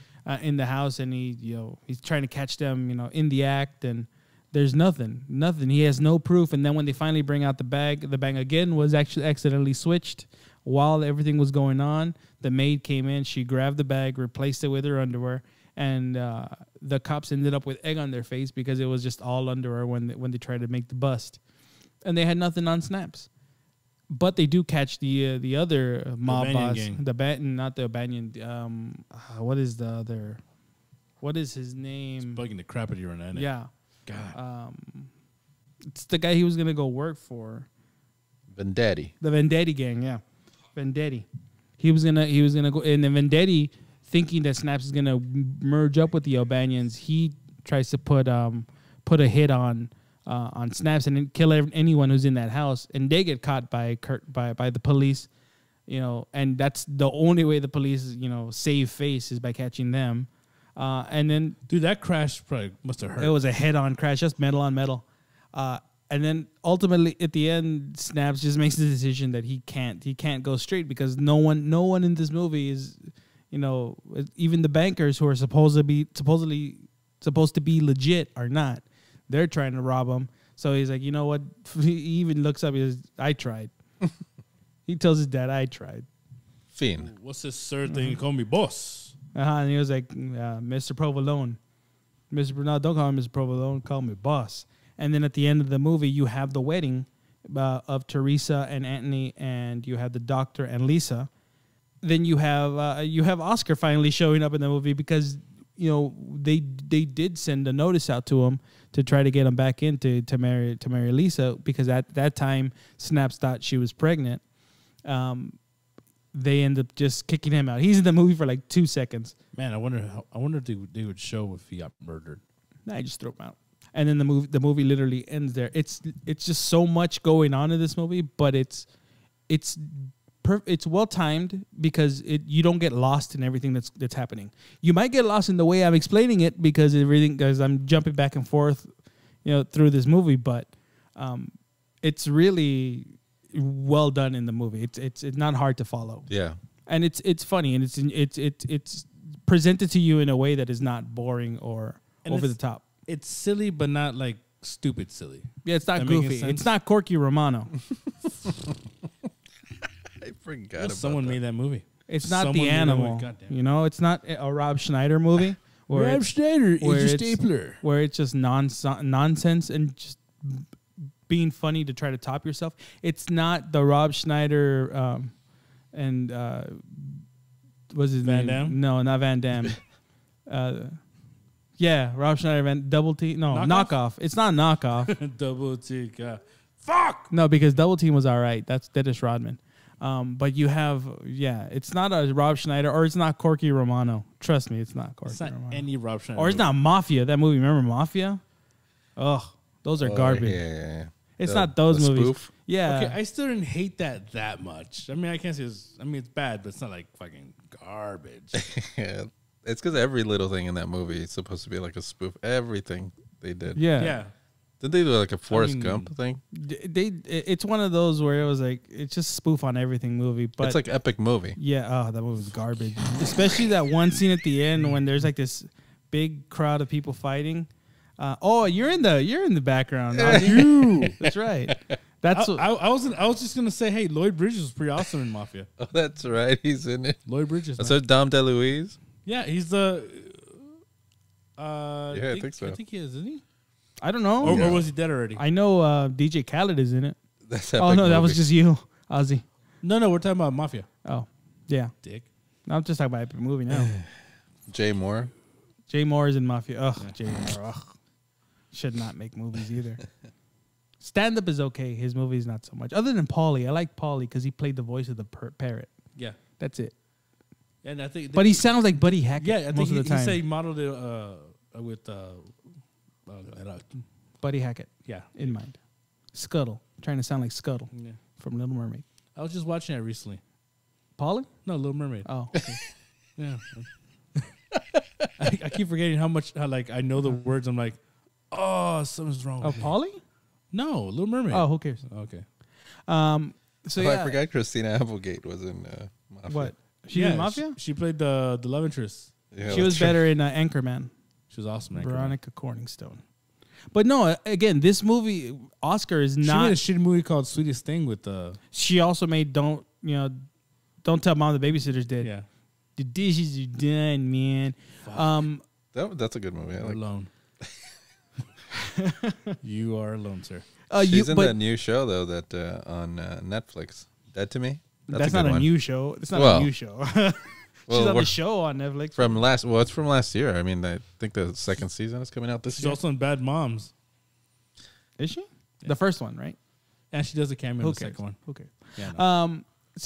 the house, and he's trying to catch them, in the act, and there's nothing. He has no proof. And then when they finally bring out the bag again was actually accidentally switched while everything was going on. The maid came in, she grabbed the bag, replaced it with her underwear, and the cops ended up with egg on their face because it was just all underwear when they tried to make the bust, and they had nothing on Snaps. But they do catch the other mob boss, not the Banyan. What is the other? What is his name? It's bugging the crap out of you right now. Yeah, God. it's the guy he was gonna go work for. Vendetti. The Vendetti gang, yeah, Vendetti. He was gonna go, and the Vendetti, thinking that Snaps is gonna merge up with the Albanians, he tries to put a hit on Snaps and then kill anyone who's in that house, and they get caught by the police, and that's the only way the police save face is by catching them, and then Dude, that crash probably must have hurt. it was a head-on crash, just metal on metal, and then ultimately at the end, Snaps just makes the decision that he can't go straight because no one in this movie is, even the bankers who are supposed to be legit are not. They're trying to rob him. So he's like, you know what? He even looks up. He says, I tried. He tells his dad, I tried. Fiend. What's this third thing? You call me boss. And he was like, Mr. Provolone. No, don't call me Mr. Provolone. Call me boss. And then at the end of the movie, you have the wedding of Teresa and Anthony, and you have the doctor and Lisa. Then you have Oscar finally showing up in the movie because they did send a notice out to him to try to get him back in to marry Lisa, because at that time Snaps thought she was pregnant. They end up just kicking him out. He's in the movie for like 2 seconds. Man, I wonder if they would show if he got murdered. Nah, I just throw him out. And then the movie literally ends there. It's just so much going on in this movie, but it's well timed because you don't get lost in everything that's happening. You might get lost in the way I'm explaining it because I'm jumping back and forth, through this movie, but it's really well done in the movie. It's not hard to follow. Yeah. And it's funny, and it's presented to you in a way that is not boring or over the top. It's silly, but not like stupid silly. Yeah, it's not goofy. It's not Corky Romano. I forgot about someone made that movie. It's not The Animal. It's not a Rob Schneider movie. Rob Schneider is a stapler. Where it's just nonsense and just being funny to try to top yourself. It's not the Rob Schneider and what's his name? Van Damme? No, not Van Damme. Yeah, Rob Schneider, Double T. No, Knockoff. It's not Knockoff. Double T. Fuck! No, because Double Team was all right. That's Dennis Rodman. But you have, it's not a Rob Schneider, or it's not Corky Romano. Trust me, it's not Corky It's not Romano. any Rob Schneider. Or it's not Mafia, that movie. Remember Mafia? Ugh, those are garbage. Yeah. It's not those movies. Spoof? Yeah. Okay, I still didn't hate that much. I mean, I can't say it's bad, but it's not like fucking garbage. Yeah. It's because every little thing in that movie is supposed to be like a spoof. Everything they did. Yeah. Did they do like a Forrest Gump thing? It's one of those where it was like, it's just spoof on everything movie. But it's like epic movie. Yeah, that movie was garbage. Especially that one scene at the end when there's like this big crowd of people fighting. You're in the background. That's right. That's I was just gonna say, hey, Lloyd Bridges was pretty awesome in Mafia. Oh, that's right. He's in it. Lloyd Bridges. So Dom DeLuise. Yeah, he's the. I think so. I think he is, isn't he? I don't know. Or was he dead already? I know DJ Khaled is in it. That's no, that was just you, Ozzy. No, we're talking about Mafia. Oh, yeah. Dick. No, I'm just talking about epic movie now. Jay Moore. Jay Moore is in Mafia. Ugh, Jay Moore. Ugh. Should not make movies either. Stand up is okay. His movies not so much. Other than Paulie, I like Paulie because he played the voice of the parrot. Yeah, that's it. And I think, but he sounds like Buddy Hackett. Yeah, I think most of the time. He said he modeled it with Buddy Hackett. Yeah, in mind. Scuttle, trying to sound like Scuttle from Little Mermaid. I was just watching it recently. Paulie? No, Little Mermaid. Oh, okay. Yeah. I keep forgetting how I know the words. I'm like, oh, something's wrong. Oh, with me. Paulie? No, Little Mermaid. Oh, who cares? Okay. I forgot Christina Applegate was in Mafia. What? She in Mafia? She played the love interest. Yeah, she was better in Anchorman. She was awesome. Veronica Corningstone. But no, again, this movie, Oscar is not. She made a shitty movie called Sweetest Thing with She also made Don't Tell Mom the Babysitter's Dead. Yeah. The dishes are done, man. That's a good movie. I like Alone. You are alone, sir. She's in that new show though that on Netflix. Dead to Me. That's not a new show. It's not a new show. She's on the show on Netflix. It's from last year. I mean, I think the second season is coming out this year. She's also in Bad Moms. Is she? Yeah. The first one, right? And she does a cameo in the second one. Okay. Yeah,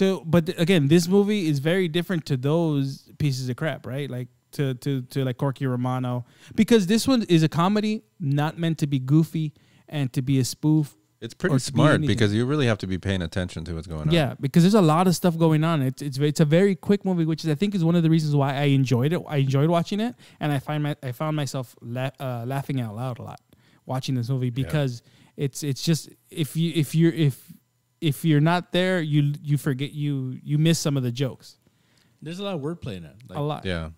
no. But again, this movie is very different to those pieces of crap, right? Like to like Corky Romano, because this one is a comedy, not meant to be goofy and to be a spoof. It's pretty smart because you really have to be paying attention to what's going on. Yeah, because there's a lot of stuff going on. It's a very quick movie, which I think is one of the reasons why I enjoyed it. I enjoyed watching it, and I found myself laughing out loud a lot watching this movie because it's just if you're not there, you forget you miss some of the jokes. There's a lot of wordplay in it. A lot. Yeah.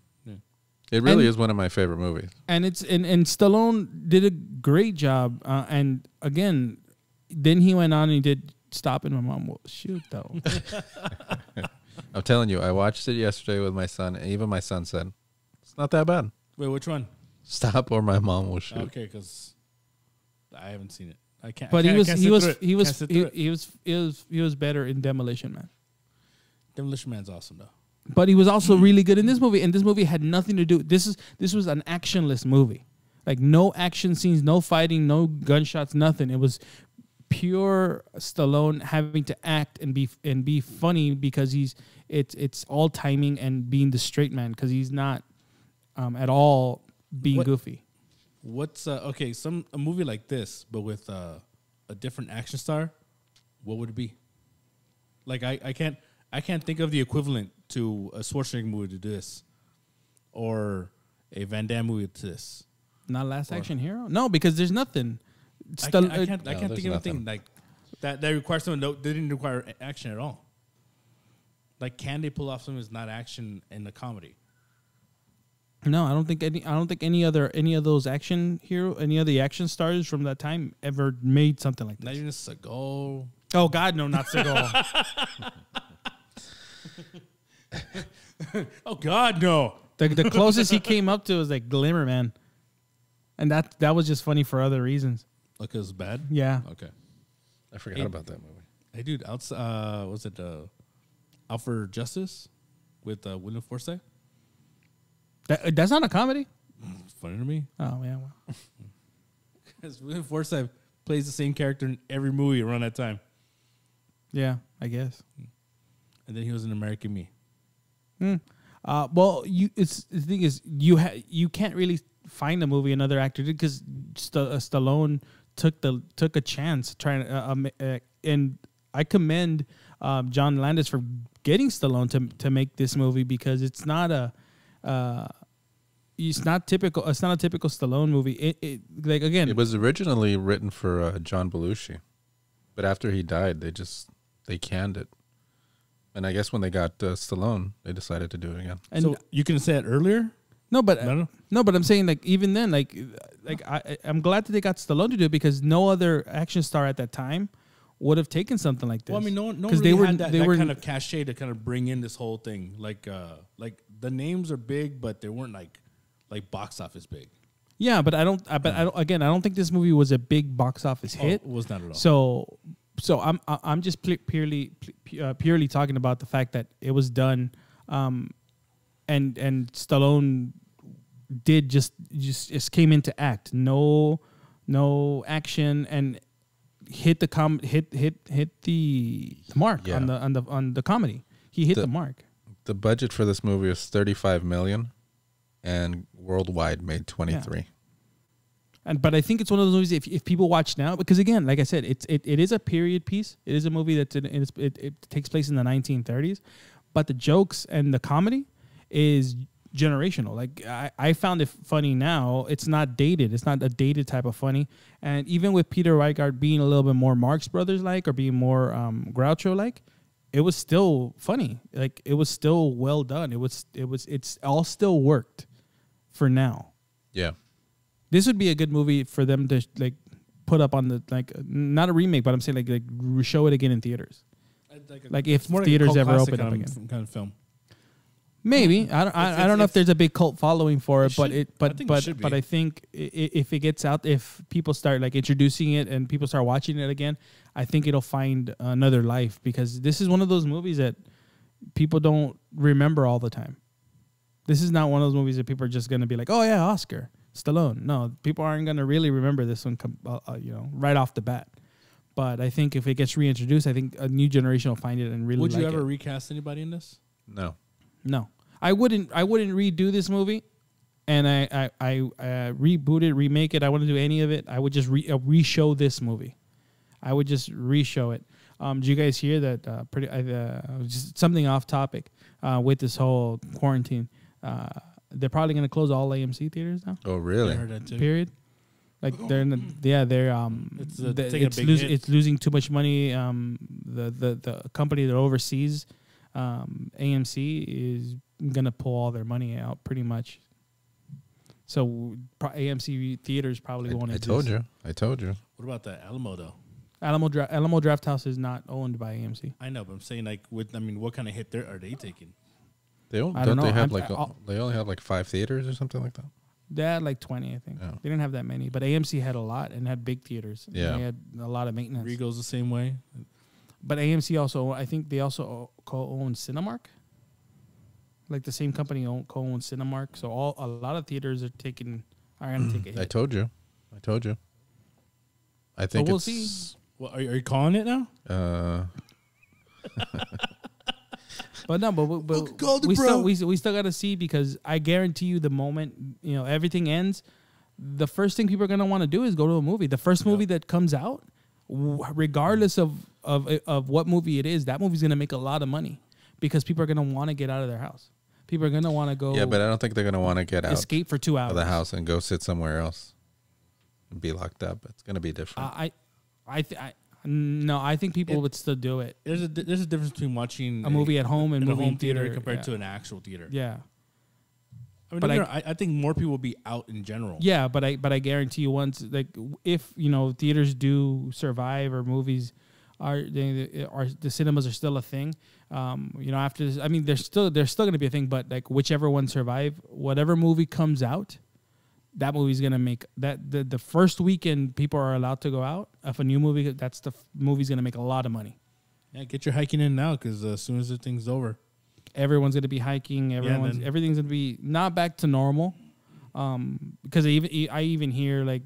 It really is one of my favorite movies. And and Stallone did a great job. And again, then he went on and he did Stop and My Mom Will Shoot, though. I'm telling you, I watched it yesterday with my son. And even my son said, it's not that bad. Wait, which one? Stop or My Mom Will Shoot. Okay, because I haven't seen it. I can't. But he was better in Demolition Man. Demolition Man's awesome though. But he was also really good in this movie, and this movie had nothing to do. This was an actionless movie, like no action scenes, no fighting, no gunshots, nothing. It was pure Stallone having to act and be funny because it's all timing and being the straight man because he's not at all being goofy. What's okay? A movie like this, but with a different action star, what would it be? Like I can't think of the equivalent to a Schwarzenegger movie to this, or a Van Damme movie to this. Not Last Action Hero? No, because there's nothing. I can't think of anything like that requires someone. They didn't require action at all. Like, can they pull off something that's not action in the comedy? No, I don't think any of those any of the action stars from that time ever made something like this. Not even Seagal. Oh God, no, not Seagal. Oh God, no. The closest he came up to was like Glimmer Man, and that was just funny for other reasons. Like it was bad. Yeah. Okay. I forgot about that movie. Hey, dude, was it Out for Justice with William Forsythe? That's not a comedy. It's funny to me. Oh yeah. Well. Because William Forsythe plays the same character in every movie around that time. Yeah, I guess. And then he was in American Me. Well, the thing is, you can't really find a movie another actor did because Stallone took a chance trying and I commend John Landis for getting Stallone to make this movie because it's not a typical Stallone movie. It was originally written for John Belushi, but after he died, they canned it. And I guess when they got Stallone, they decided to do it again. And so you can say it earlier? No, but I'm saying like even then, like I'm glad that they got Stallone to do it because no other action star at that time would have taken something like this. Well, I mean, no one really had that kind of cachet to kind of bring in this whole thing. Like the names are big, but they weren't like box office big. Yeah, but I don't. Again, I don't think this movie was a big box office hit. It was not at all. So I'm just purely talking about the fact that it was done, and Stallone did just came into act. No action and hit the mark on the comedy. He hit the mark. The budget for this movie was $35 million, and worldwide made 23. Yeah. But I think it's one of those movies if people watch now, because again, like I said, it is a period piece. It is a movie that it takes place in the 1930s, but the jokes and the comedy is generational. Like I found it funny now. It's not dated. It's not a dated type of funny. And even with Peter Weigart being a little bit more Marx Brothers like or being more Groucho like, it was still funny. Like it was still well done. It's all still worked for now. Yeah. This would be a good movie for them to like put up on the not a remake, but I'm saying like show it again in theaters. Like if theaters ever open up again, kind of film. Maybe I don't know if there's a big cult following for it, but I think if it gets out, if people start like introducing it and people start watching it again, I think it'll find another life because this is one of those movies that people don't remember all the time. This is not one of those movies that people are just going to be like, oh yeah, Oscar. Stallone. No, people aren't going to really remember this one, right off the bat. But I think if it gets reintroduced, I think a new generation will find it and really. Would like you ever it. recast anybody in this? No. I wouldn't redo this movie, and I reboot it, remake it. I wouldn't do any of it. I would just re-show this movie. I would just re-show it. Did you guys hear that? Just something off topic with this whole quarantine. They're probably going to close all AMC theaters now. Oh, really? I heard that too. Period. Like they're it's losing too much money. The company that oversees AMC is going to pull all their money out pretty much. So AMC theaters probably won't exist. I told you. What about the Alamo though? Alamo Draft House is not owned by AMC. I know, but I'm saying what kind of hit are they taking? They only have like 5 theaters or something like that. They had like 20, I think. Yeah. They didn't have that many, but AMC had a lot and had big theaters. Yeah, they had a lot of maintenance. Regal's the same way, but AMC also, I think they also co-own Cinemark. Like the same company co-owns Cinemark, so a lot of theaters are gonna take a hit. I told you. I think we'll it's. see. Well, are you calling it now? But no, but we still got to see, because I guarantee you, the moment everything ends, the first thing people are gonna want to do is go to a movie. The first movie that comes out, regardless of what movie it is, that movie's gonna make a lot of money because people are gonna want to get out of their house. People are gonna want to go. Yeah, but I don't think they're gonna want to get out, escape for 2 hours of the house and go sit somewhere else and be locked up. It's gonna be different. I think people would still do it. There's a difference between watching a movie at home and in a movie home in theater compared to an actual theater. Yeah. I mean, But I think more people will be out in general. Yeah, but I guarantee you, once, like, if theaters do survive, or movies are the cinemas are still a thing. After this, I mean, they're still going to be a thing. But like, whichever one survive, whatever movie comes out, that movie's going to make that the first weekend people are allowed to go out. If a new movie, that's the movie's going to make a lot of money. Yeah, get your hiking in now, because as soon as the thing's over, everyone's going to be hiking. Everything's going to be not back to normal. Because I even hear like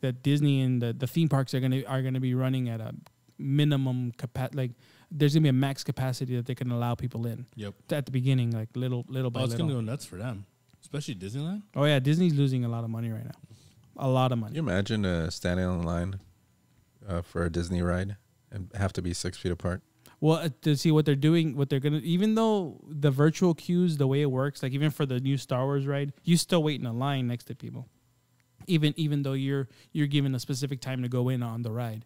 that Disney and the theme parks are gonna be running at a minimum capacity. Like, there's gonna be a max capacity that they can allow people in. Yep. At the beginning, like little by little. It's gonna go nuts for them, especially Disneyland. Oh yeah, Disney's losing a lot of money right now. A lot of money. Can you imagine standing in line for a Disney ride and have to be 6 feet apart? Well, to see what they're doing, even though the virtual queues, the way it works, like even for the new Star Wars ride, you still wait in a line next to people, even though you're given a specific time to go in on the ride,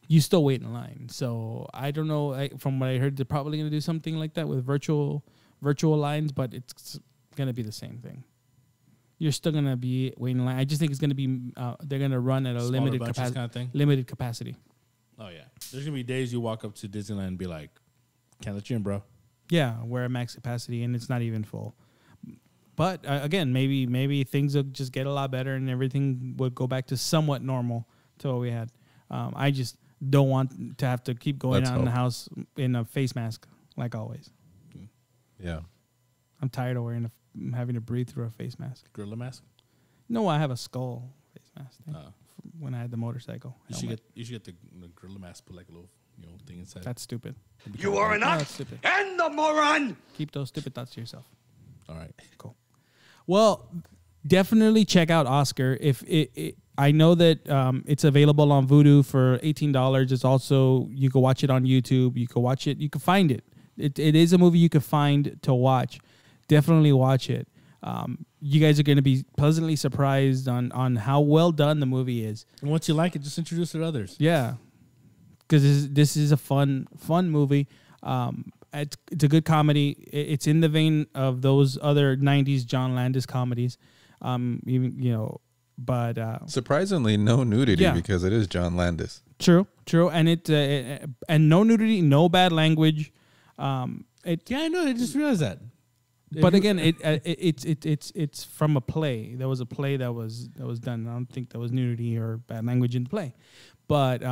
you still wait in line. So I don't know. From what I heard, they're probably going to do something like that with virtual lines, but it's going to be the same thing. You're still going to be waiting in line. I just think it's going to be they're going to run at a limited capacity. Kind of thing? Limited capacity. Oh yeah, there's gonna be days you walk up to Disneyland and be like, "Can't let you in, bro." Yeah, we're at max capacity and it's not even full. But again, maybe things will just get a lot better and everything would go back to somewhat normal to what we had. I just don't want to have to keep going out in the house in a face mask like always. Yeah, I'm tired of having to breathe through a face mask. Gorilla mask? No, I have a skull face mask thing when I had the motorcycle. You should get the gorilla mask. Put like a little thing inside. That's stupid. You are an ox and a moron. Keep those stupid thoughts to yourself. All right, cool. Well, definitely check out Oscar. If I know that it's available on Vudu for $18. It's also, you can watch it on YouTube. You can watch it. You can find it. It is a movie you can find to watch. Definitely watch it. You guys are going to be pleasantly surprised on how well done the movie is. And once you like it, just introduce it to others. Yeah, because this is a fun movie. It's a good comedy. It's in the vein of those other '90s John Landis comedies. But surprisingly, no nudity because it is John Landis. True, and and no nudity, no bad language. I know. I just realized that. But again, it's from a play. There was a play that was done. I don't think there was nudity or bad language in the play, but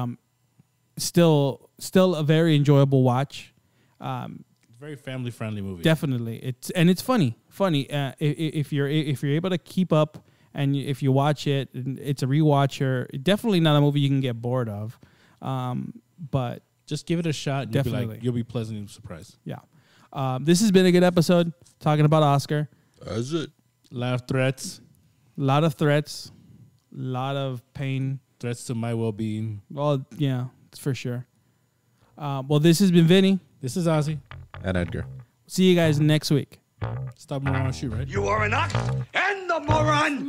still a very enjoyable watch. Very family friendly movie. Definitely, it's funny. If you're able to keep up and if you watch it, it's a rewatcher. Definitely not a movie you can get bored of, but just give it a shot. Definitely, you'll be pleasantly surprised. Yeah. This has been a good episode talking about Oscar. That's it. A lot of threats. A lot of threats. A lot of pain. Threats to my well-being. Well, yeah, for sure. Well, this has been Vinny. This is Ozzy. And Edgar. See you guys next week. Stop moron shoot, right? You are an ox and a moron.